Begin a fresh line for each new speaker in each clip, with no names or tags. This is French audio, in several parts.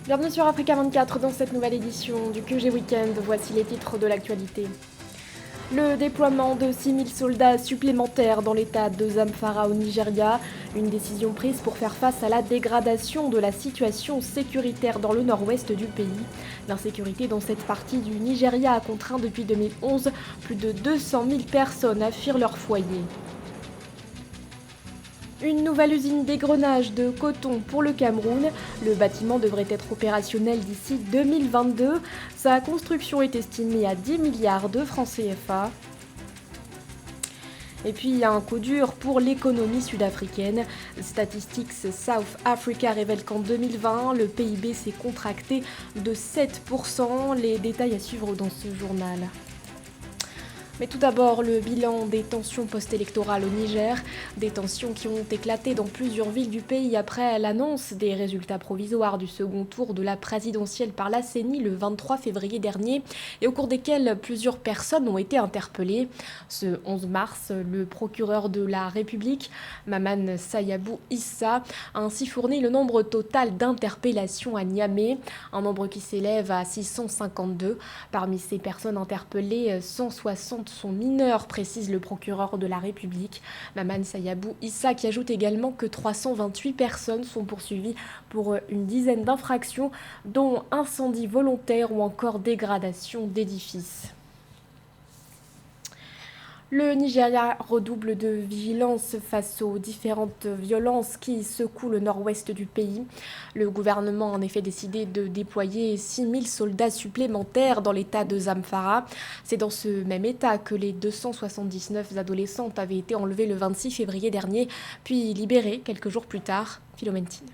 Bienvenue sur Africa 24 dans cette nouvelle édition du QG Weekend. Voici les titres de l'actualité. Le déploiement de 6000 soldats supplémentaires dans l'état de Zamfara au Nigeria, une décision prise pour faire face à la dégradation de la situation sécuritaire dans le nord-ouest du pays. L'insécurité dans cette partie du Nigeria a contraint depuis 2011 plus de 200 000 personnes à fuir leur foyer. Une nouvelle usine d'égrenage de coton pour le Cameroun. Le bâtiment devrait être opérationnel d'ici 2022. Sa construction est estimée à 10 milliards de francs CFA. Et puis il y a un coup dur pour l'économie sud-africaine. Statistics South Africa révèle qu'en 2020, le PIB s'est contracté de 7%. Les détails à suivre dans ce journal. Mais tout d'abord, le bilan des tensions post-électorales au Niger, des tensions qui ont éclaté dans plusieurs villes du pays après l'annonce des résultats provisoires du second tour de la présidentielle par la CENI le 23 février dernier, et au cours desquels plusieurs personnes ont été interpellées. Ce 11 mars, le procureur de la République, Maman Sayabou Issa, a ainsi fourni le nombre total d'interpellations à Niamey, un nombre qui s'élève à 652. Parmi ces personnes interpellées, 160 sont mineurs, précise le procureur de la République, Maman Sayabou Issa, qui ajoute également que 328 personnes sont poursuivies pour une dizaine d'infractions, dont incendie volontaire ou encore dégradation d'édifices. Le Nigeria redouble de vigilance face aux différentes violences qui secouent le nord-ouest du pays. Le gouvernement a en effet décidé de déployer 6000 soldats supplémentaires dans l'état de Zamfara. C'est dans ce même état que les 279 adolescentes avaient été enlevées le 26 février dernier, puis libérées quelques jours plus tard. Philoméntine.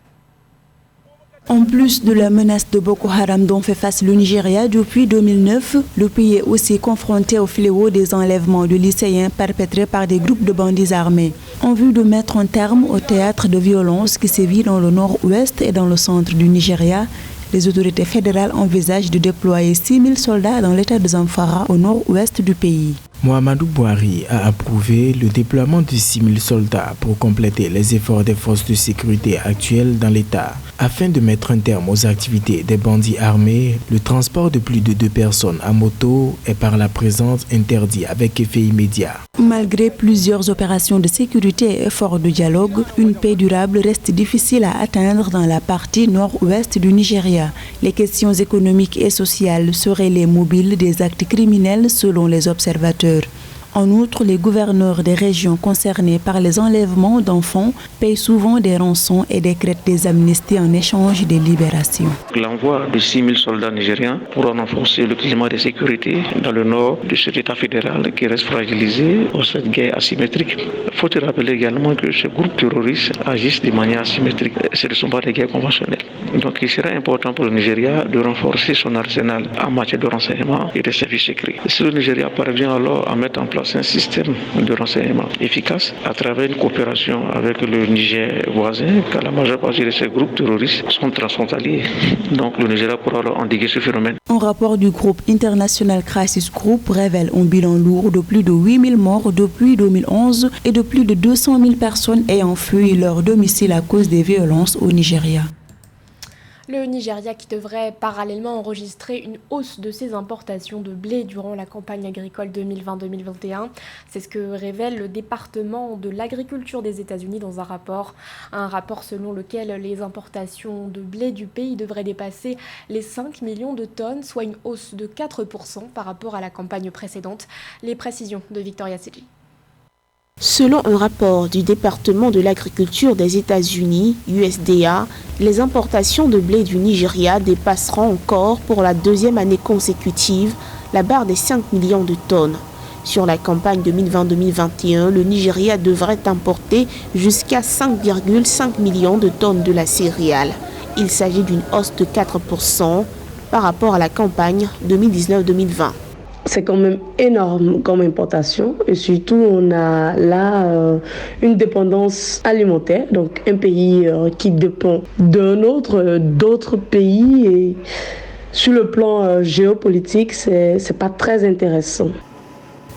En plus de la menace de Boko Haram dont fait face le Nigeria depuis 2009, le pays est aussi confronté au fléau des enlèvements de lycéens perpétrés par des groupes de bandits armés. En vue de mettre un terme au théâtre de violence qui sévit dans le nord-ouest et dans le centre du Nigeria, les autorités fédérales envisagent de déployer 6000 soldats dans l'état de Zamfara au nord-ouest du pays.
Muhammadu Buhari a approuvé le déploiement de 6000 soldats pour compléter les efforts des forces de sécurité actuelles dans l'État. Afin de mettre un terme aux activités des bandits armés, le transport de plus de 2 personnes à moto est par la présence interdit avec effet immédiat.
Malgré plusieurs opérations de sécurité et efforts de dialogue, une paix durable reste difficile à atteindre dans la partie nord-ouest du Nigeria. Les questions économiques et sociales seraient les mobiles des actes criminels selon les observateurs. En outre, les gouverneurs des régions concernées par les enlèvements d'enfants payent souvent des rançons et décrètent des amnisties en échange des libérations.
L'envoi de 6000 soldats nigériens pourra renforcer le climat de sécurité dans le nord de cet État fédéral qui reste fragilisé par cette guerre asymétrique. Faut-il rappeler également que ces groupes terroristes agissent de manière asymétrique. Ce ne sont pas des guerres conventionnelles. Donc il sera important pour le Nigeria de renforcer son arsenal en matière de renseignement et de services secrets. Si le Nigeria parvient alors à mettre en place un système de renseignement efficace à travers une coopération avec le Niger voisin, car la majeure partie de ces groupes terroristes sont transfrontaliers. Donc le Nigeria pourra alors endiguer ce phénomène.
Un rapport du groupe International Crisis Group révèle un bilan lourd de plus de 8000 morts depuis 2011 et de plus de 200 000 personnes ayant fui leur domicile à cause des violences au Nigeria.
Le Nigeria qui devrait parallèlement enregistrer une hausse de ses importations de blé durant la campagne agricole 2020-2021. C'est ce que révèle le département de l'agriculture des États-Unis dans un rapport selon lequel les importations de blé du pays devraient dépasser les 5 millions de tonnes, soit une hausse de 4% par rapport à la campagne précédente. Les précisions de Victoria Sedley.
Selon un rapport du département de l'agriculture des États-Unis, USDA, les importations de blé du Nigeria dépasseront encore pour la 2e année consécutive la barre des 5 millions de tonnes. Sur la campagne 2020-2021, le Nigeria devrait importer jusqu'à 5,5 millions de tonnes de la céréale. Il s'agit d'une hausse de 4% par rapport à la campagne 2019-2020.
C'est quand même énorme comme importation et surtout on a là une dépendance alimentaire, donc un pays qui dépend d'autres pays et sur le plan géopolitique, c'est pas très intéressant.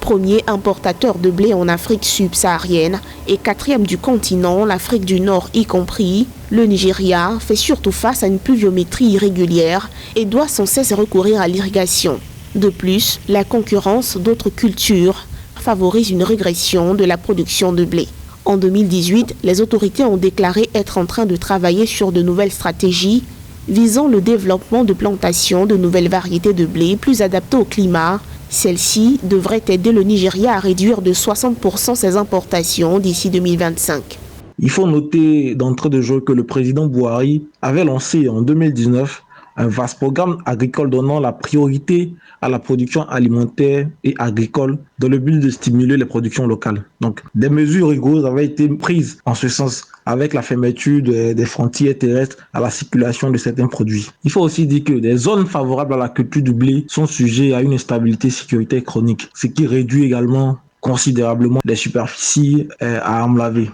premier importateur de blé en Afrique subsaharienne et quatrième du continent, l'Afrique du Nord y compris, le Nigeria fait surtout face à une pluviométrie irrégulière et doit sans cesse recourir à l'irrigation. De plus, la concurrence d'autres cultures favorise une régression de la production de blé. En 2018, les autorités ont déclaré être en train de travailler sur de nouvelles stratégies visant le développement de plantations de nouvelles variétés de blé plus adaptées au climat. Celles-ci devraient aider le Nigeria à réduire de 60% ses importations d'ici 2025.
Il faut noter d'entrée de jeu que le président Buhari avait lancé en 2019 un vaste programme agricole donnant la priorité à la production alimentaire et agricole dans le but de stimuler les productions locales. Donc, des mesures rigoureuses avaient été prises en ce sens avec la fermeture des frontières terrestres à la circulation de certains produits. Il faut aussi dire que des zones favorables à la culture du blé sont sujettes à une instabilité sécuritaire chronique, ce qui réduit également considérablement les superficies à enlaver.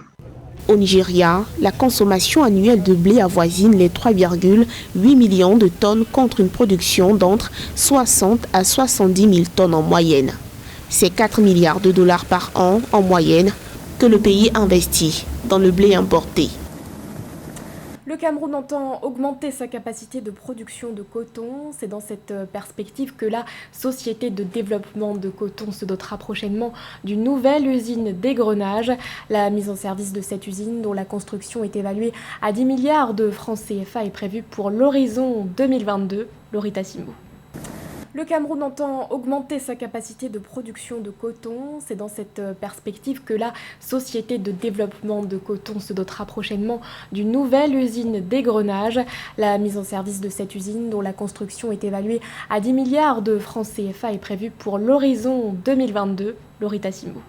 Au Nigeria, la consommation annuelle de blé avoisine les 3,8 millions de tonnes contre une production d'entre 60 à 70 000 tonnes en moyenne. C'est 4 milliards de dollars par an en moyenne que le pays investit dans le blé importé.
Le Cameroun entend augmenter sa capacité de production de coton. C'est dans cette perspective que la Société de développement de coton se dotera prochainement d'une nouvelle usine d'égrenage. La mise en service de cette usine, dont la construction est évaluée à 10 milliards de francs CFA, est prévue pour l'horizon 2022. Lorita Simbo. Le Cameroun entend augmenter sa capacité de production de coton. C'est dans cette perspective que la Société de développement de coton se dotera prochainement d'une nouvelle usine d'égrenage. La mise en service de cette usine, dont la construction est évaluée à 10 milliards de francs CFA, est prévue pour l'horizon 2022. Lorita Simbo.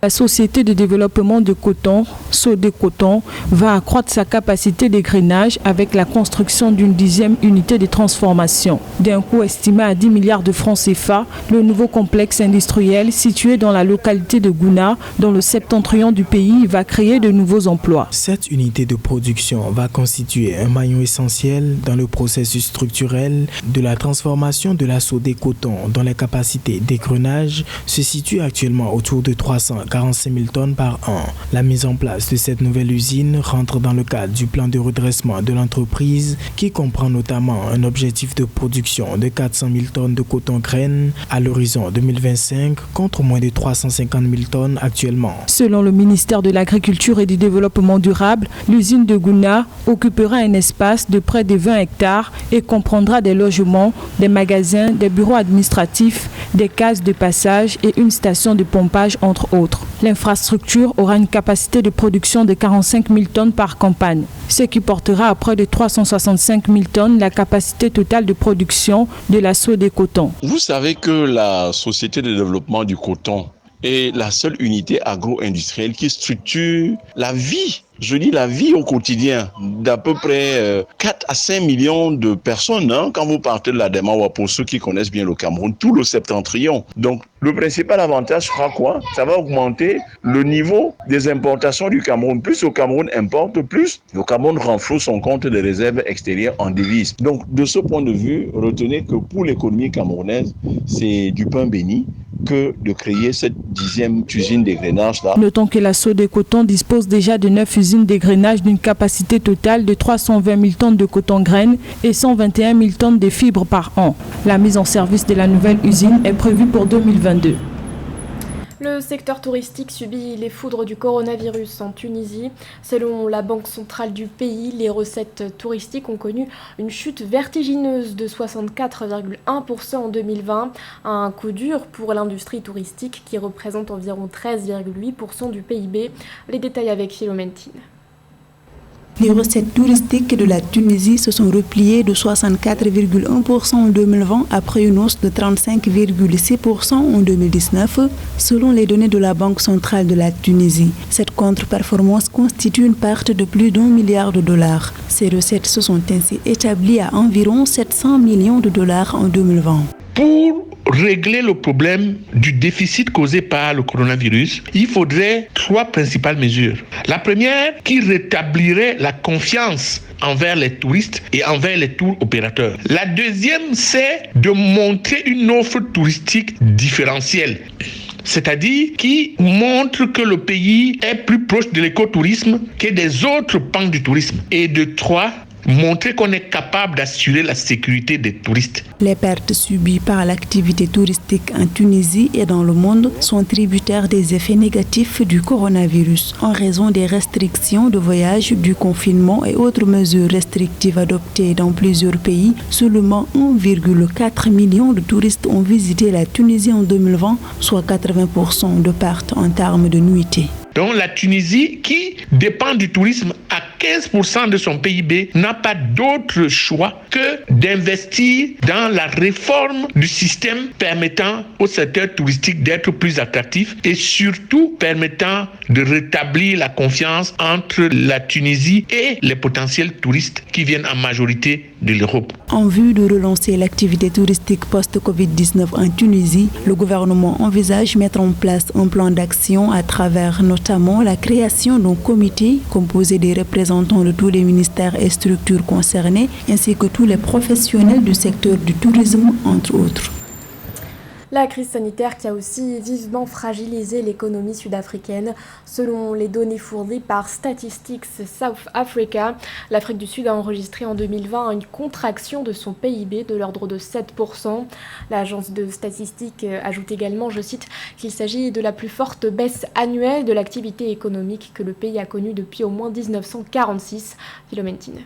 La Société de développement de coton, Sodécoton, va accroître sa capacité d'égrenage avec la construction d'une 10e unité de transformation. D'un coût estimé à 10 milliards de francs CFA, le nouveau complexe industriel situé dans la localité de Gouna, dans le septentrion du pays, va créer de nouveaux emplois.
Cette unité de production va constituer un maillon essentiel dans le processus structurel de la transformation de la Sodécoton, dont les capacités d'égrenage se situent actuellement autour de 345 000 tonnes par an. La mise en place de cette nouvelle usine rentre dans le cadre du plan de redressement de l'entreprise qui comprend notamment un objectif de production de 400 000 tonnes de coton graine à l'horizon 2025 contre moins de 350 000 tonnes actuellement.
Selon le ministère de l'Agriculture et du Développement durable, l'usine de Gouna occupera un espace de près de 20 hectares et comprendra des logements, des magasins, des bureaux administratifs, des cases de passage et une station de pompage entre autres. L'infrastructure aura une capacité de production de 45 000 tonnes par campagne, ce qui portera à près de 365 000 tonnes la capacité totale de production de la Sodécoton.
Vous savez que la Société de développement du coton est la seule unité agro-industrielle qui structure la vie. Je dis la vie au quotidien d'à peu près 4 à 5 millions de personnes. Quand vous partez de la Demawa, pour ceux qui connaissent bien le Cameroun, tout le septentrion. Donc, le principal avantage sera quoi? Ça va augmenter le niveau des importations du Cameroun. Plus le Cameroun importe, plus le Cameroun renfloue son compte de réserve extérieure en devises. Donc, de ce point de vue, retenez que pour l'économie camerounaise, c'est du pain béni que de créer cette 10e usine d'égrenage-là.
Notons que la Sodécoton dispose déjà de 9 usines d'égrenage d'une capacité totale de 320 000 tonnes de coton graine et 121 000 tonnes de fibres par an. La mise en service de la nouvelle usine est prévue pour 2022.
Le secteur touristique subit les foudres du coronavirus en Tunisie. Selon la Banque centrale du pays, les recettes touristiques ont connu une chute vertigineuse de 64,1% en 2020. Un coup dur pour l'industrie touristique qui représente environ 13,8% du PIB. Les détails avec Philomentine.
Les recettes touristiques de la Tunisie se sont repliées de 64,1% en 2020 après une hausse de 35,6% en 2019, selon les données de la Banque centrale de la Tunisie. Cette contre-performance constitue une perte de plus d'1 milliard de dollars. Ces recettes se sont ainsi établies à environ 700 millions de dollars en 2020.
Pour régler le problème du déficit causé par le coronavirus, il faudrait 3 principales mesures. La première, qui rétablirait la confiance envers les touristes et envers les tours opérateurs. La deuxième, c'est de montrer une offre touristique différentielle. c'est-à-dire qui montre que le pays est plus proche de l'écotourisme que des autres pans du tourisme. Et de 3, montrer qu'on est capable d'assurer la sécurité des touristes.
Les pertes subies par l'activité touristique en Tunisie et dans le monde sont tributaires des effets négatifs du coronavirus en raison des restrictions de voyage, du confinement et autres mesures restrictives adoptées dans plusieurs pays. Seulement 1,4 million de touristes ont visité la Tunisie en 2020, soit 80% de pertes en termes de nuitées.
Donc la Tunisie, qui dépend du tourisme à 15% de son PIB, n'a pas d'autre choix que d'investir dans la réforme du système permettant au secteur touristique d'être plus attractif et surtout permettant de rétablir la confiance entre la Tunisie et les potentiels touristes qui viennent en majorité de l'Europe.
En vue de relancer l'activité touristique post-Covid-19 en Tunisie, le gouvernement envisage mettre en place un plan d'action à travers notamment la création d'un comité composé des représentants de tous les ministères et structures concernées, ainsi que tous les professionnels du secteur du tourisme, entre autres.
La crise sanitaire qui a aussi vivement fragilisé l'économie sud-africaine. Selon les données fournies par Statistics South Africa, l'Afrique du Sud a enregistré en 2020 une contraction de son PIB de l'ordre de 7%. L'agence de statistiques ajoute également, je cite, qu'il s'agit de la plus forte baisse annuelle de l'activité économique que le pays a connue depuis au moins 1946. Philomène Tine.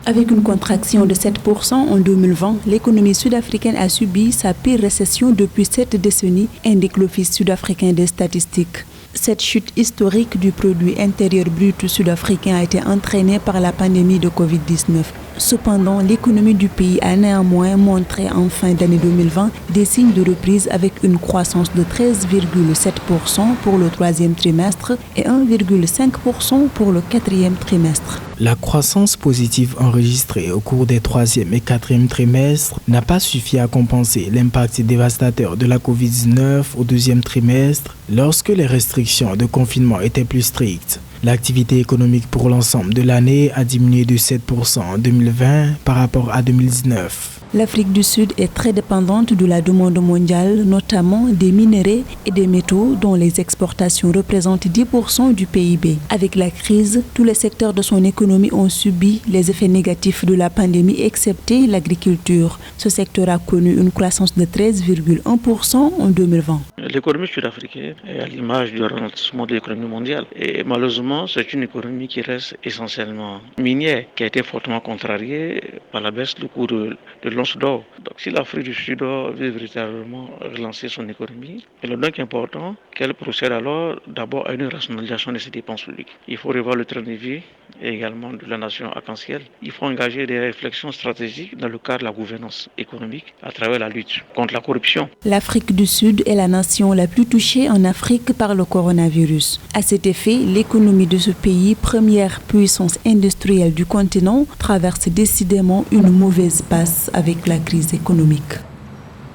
Avec une contraction de 7% en 2020, l'économie sud-africaine a subi sa pire récession depuis 7 décennies, indique l'Office sud-africain des statistiques. Cette chute historique du produit intérieur brut sud-africain a été entraînée par la pandémie de Covid-19. Cependant, l'économie du pays a néanmoins montré en fin d'année 2020 des signes de reprise avec une croissance de 13,7% pour le troisième trimestre et 1,5% pour le quatrième trimestre.
La croissance positive enregistrée au cours des troisième et quatrième trimestres n'a pas suffi à compenser l'impact dévastateur de la Covid-19 au deuxième trimestre lorsque les restrictions de confinement étaient plus strictes. L'activité économique pour l'ensemble de l'année a diminué de 7% en 2020 par rapport à 2019.
L'Afrique du Sud est très dépendante de la demande mondiale, notamment des minerais et des métaux dont les exportations représentent 10% du PIB. Avec la crise, tous les secteurs de son économie ont subi les effets négatifs de la pandémie, excepté l'agriculture. Ce secteur a connu une croissance de 13,1% en 2020.
L'économie sud-africaine est à l'image du ralentissement de l'économie mondiale. Et malheureusement, c'est une économie qui reste essentiellement minière, qui a été fortement contrariée par la baisse du cours de l'once d'or. Donc si l'Afrique du Sud veut véritablement relancer son économie, il est donc important qu'elle procède alors d'abord à une rationalisation de ses dépenses publiques. Il faut revoir le train de vie et également de la nation arc-en-ciel. Il faut engager des réflexions stratégiques dans le cadre de la gouvernance économique à travers la lutte contre la corruption.
L'Afrique du Sud est la nation la plus touchée en Afrique par le coronavirus. À cet effet, l'économie de ce pays, première puissance industrielle du continent, traverse décidément une mauvaise passe avec la crise économique.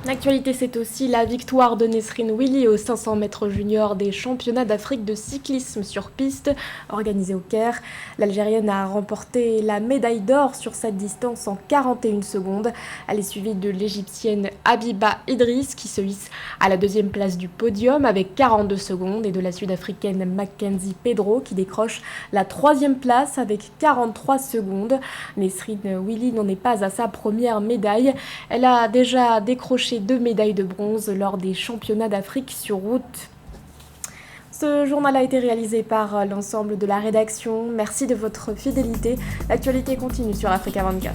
L'actualité, c'est aussi la victoire de Nesrine Willy aux 500 mètres juniors des championnats d'Afrique de cyclisme sur piste organisés au Caire. L'Algérienne a remporté la médaille d'or sur cette distance en 41 secondes. Elle est suivie de l'Égyptienne Habiba Idriss qui se hisse à la deuxième place du podium avec 42 secondes et de la Sud-Africaine Mackenzie Pedro qui décroche la troisième place avec 43 secondes. Nesrine Willy n'en est pas à sa première médaille. Elle a déjà décroché 2 médailles de bronze lors des championnats d'Afrique sur route. Ce journal a été réalisé par l'ensemble de la rédaction. Merci de votre fidélité. L'actualité continue sur Africa 24.